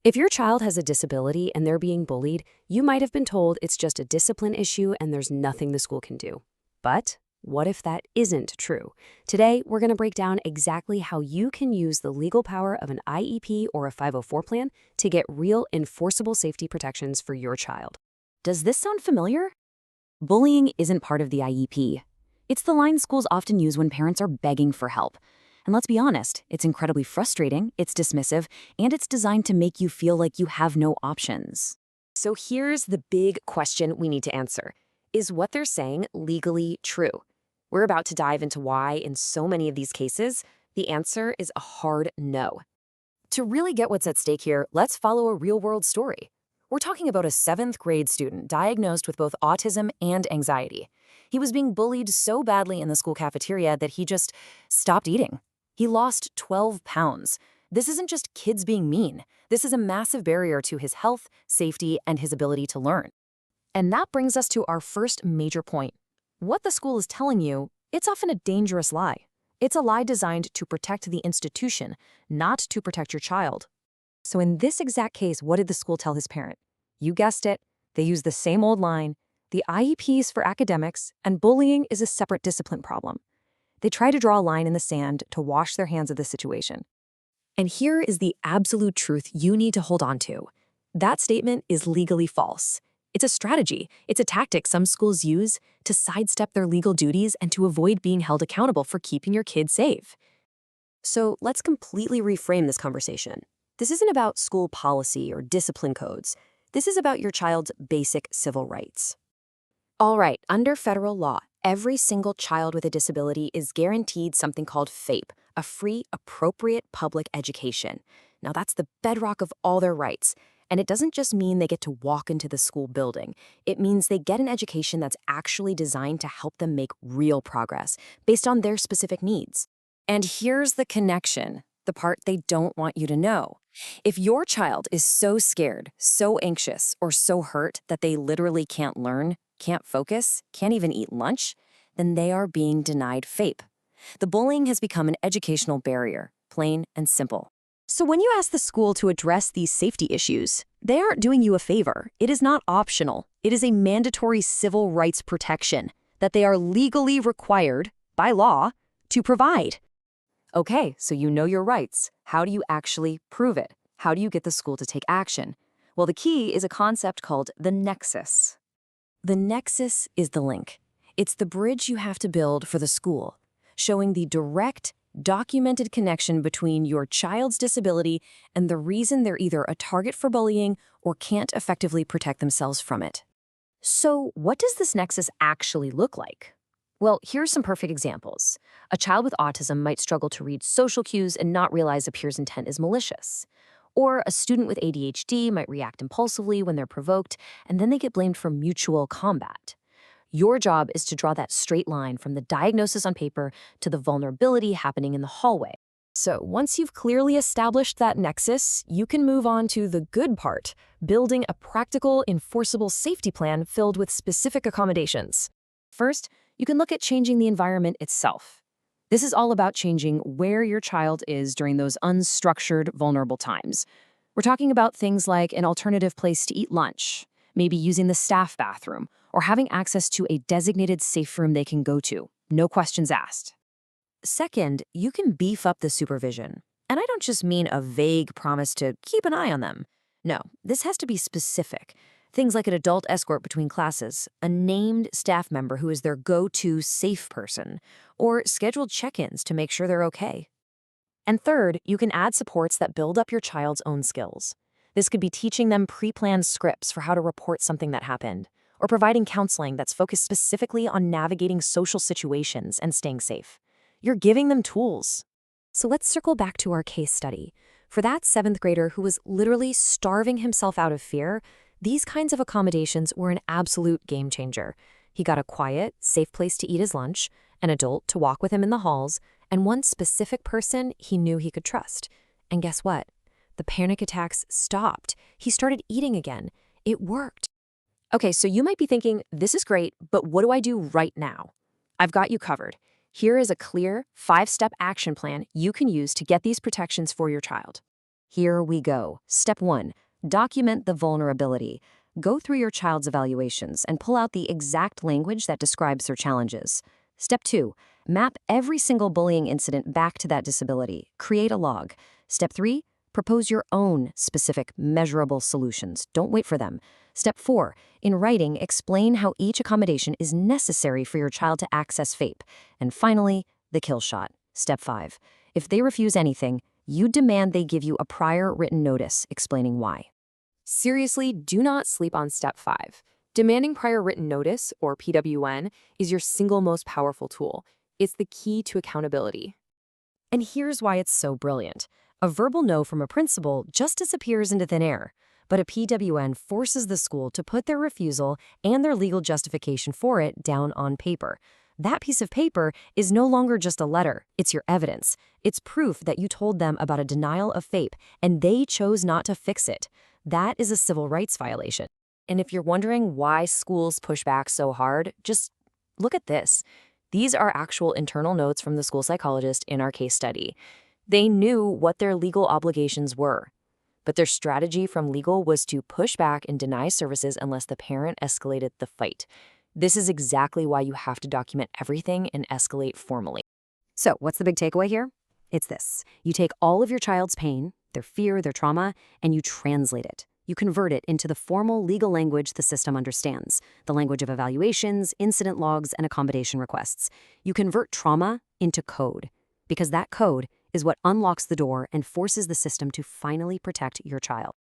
If your child has a disability and they're being bullied, you might have been told it's just a discipline issue and there's nothing the school can do. But what if that isn't true? Today, we're going to break down exactly how you can use the legal power of an IEP or a 504 plan to get real enforceable safety protections for your child. Does this sound familiar? Bullying isn't part of the IEP. It's the line schools often use when parents are begging for help. And let's be honest, it's incredibly frustrating, it's dismissive, and it's designed to make you feel like you have no options. So here's the big question we need to answer. Is what they're saying legally true? We're about to dive into why, in so many of these cases, the answer is a hard no. To really get what's at stake here, let's follow a real-world story. We're talking about a 7th grade student diagnosed with both autism and anxiety. He was being bullied so badly in the school cafeteria that he just stopped eating. He lost 12 pounds. This isn't just kids being mean. This is a massive barrier to his health, safety, and his ability to learn. And that brings us to our first major point. What the school is telling you, it's often a dangerous lie. It's a lie designed to protect the institution, not to protect your child. So in this exact case, what did the school tell his parent? You guessed it, they used the same old line. The IEPs for academics, and bullying is a separate discipline problem. They try to draw a line in the sand to wash their hands of the situation. And here is the absolute truth you need to hold on to. That statement is legally false. It's a strategy. It's a tactic some schools use to sidestep their legal duties and to avoid being held accountable for keeping your kids safe. So let's completely reframe this conversation. This isn't about school policy or discipline codes. This is about your child's basic civil rights. All right, under federal law, every single child with a disability is guaranteed something called FAPE, a free, appropriate public education. Now, that's the bedrock of all their rights. And it doesn't just mean they get to walk into the school building. It means they get an education that's actually designed to help them make real progress based on their specific needs. And here's the connection, the part they don't want you to know. If your child is so scared, so anxious, or so hurt that they literally can't learn, can't focus, can't even eat lunch, then they are being denied FAPE. The bullying has become an educational barrier, plain and simple. So when you ask the school to address these safety issues, they aren't doing you a favor. It is not optional. It is a mandatory civil rights protection that they are legally required, by law, to provide. Okay, so you know your rights. How do you actually prove it? How do you get the school to take action? Well, the key is a concept called the nexus. The nexus is the link. It's the bridge you have to build for the school, showing the direct, documented connection between your child's disability and the reason they're either a target for bullying or can't effectively protect themselves from it. So, what does this nexus actually look like? Well, here's some perfect examples. A child with autism might struggle to read social cues and not realize a peer's intent is malicious. Or a student with ADHD might react impulsively when they're provoked, and then they get blamed for mutual combat. Your job is to draw that straight line from the diagnosis on paper to the vulnerability happening in the hallway. So once you've clearly established that nexus, you can move on to the good part, building a practical, enforceable safety plan filled with specific accommodations. First, you can look at changing the environment itself. This is all about changing where your child is during those unstructured, vulnerable times. We're talking about things like an alternative place to eat lunch, maybe using the staff bathroom, or having access to a designated safe room they can go to, no questions asked. Second, you can beef up the supervision. And I don't just mean a vague promise to keep an eye on them. No, this has to be specific. Things like an adult escort between classes, a named staff member who is their go-to safe person, or scheduled check-ins to make sure they're okay. And third, you can add supports that build up your child's own skills. This could be teaching them pre-planned scripts for how to report something that happened, or providing counseling that's focused specifically on navigating social situations and staying safe. You're giving them tools. So let's circle back to our case study. For that 7th grader who was literally starving himself out of fear, these kinds of accommodations were an absolute game changer. He got a quiet, safe place to eat his lunch, an adult to walk with him in the halls, and one specific person he knew he could trust. And guess what? The panic attacks stopped. He started eating again. It worked. Okay, so you might be thinking, this is great, but what do I do right now? I've got you covered. Here is a clear 5-step action plan you can use to get these protections for your child. Here we go. Step 1. Document the vulnerability. Go through your child's evaluations and pull out the exact language that describes their challenges. Step 2. Map every single bullying incident back to that disability. Create a log. Step 3. Propose your own specific, measurable solutions. Don't wait for them. Step 4. In writing, explain how each accommodation is necessary for your child to access FAPE. And finally, the kill shot. Step 5. If they refuse anything, you demand they give you a prior written notice explaining why. Seriously, do not sleep on step 5. Demanding prior written notice, or PWN, is your single most powerful tool. It's the key to accountability. And here's why it's so brilliant. A verbal no from a principal just disappears into thin air, but a PWN forces the school to put their refusal and their legal justification for it down on paper. That piece of paper is no longer just a letter, it's your evidence. It's proof that you told them about a denial of FAPE, and they chose not to fix it. That is a civil rights violation. And if you're wondering why schools push back so hard, just look at this. These are actual internal notes from the school psychologist in our case study. They knew what their legal obligations were, but their strategy from legal was to push back and deny services unless the parent escalated the fight. This is exactly why you have to document everything and escalate formally. So, what's the big takeaway here? It's this. You take all of your child's pain, their fear, their trauma, and you translate it. You convert it into the formal legal language the system understands, the language of evaluations, incident logs, and accommodation requests. You convert trauma into code, because that code is what unlocks the door and forces the system to finally protect your child.